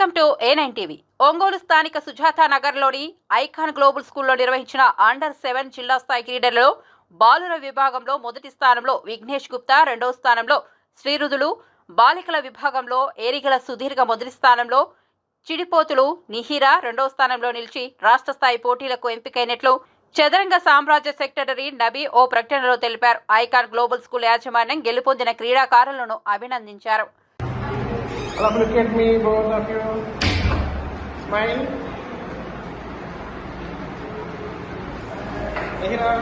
Welcome to A9 TV. Ongole స్థానిక సుజాత నగర్లోని icon global స్కూల్లో నిర్వహించిన అండర్-7 జిల్లా స్థాయి క్రీడలలో బాలుర విభాగంలో మొదటి స్థానంలో విఘ్నేష్ గుప్తా, రెండవ స్థానంలో శ్రీరుదులు, బాలికల విభాగంలో ఏరిగల సుధీర్గ మొదటి స్థానంలో, చిడిపోతులు నిహిరా రెండవ స్థానంలో నిలిచి రాష్ట్ర స్థాయి పోటీలకు ఎంపికైనట్లు చదరంగ సామ్రాజ్య సెక్రటరీ నబీ ఓ ప్రకటనలో తెలిపారు. ఐకాన్ గ్లోబల్ స్కూల్ యాజమాన్యం గెలుపొందిన క్రీడాకారులను అభినందించారు. Look at me, both of you. Smile. Nihira.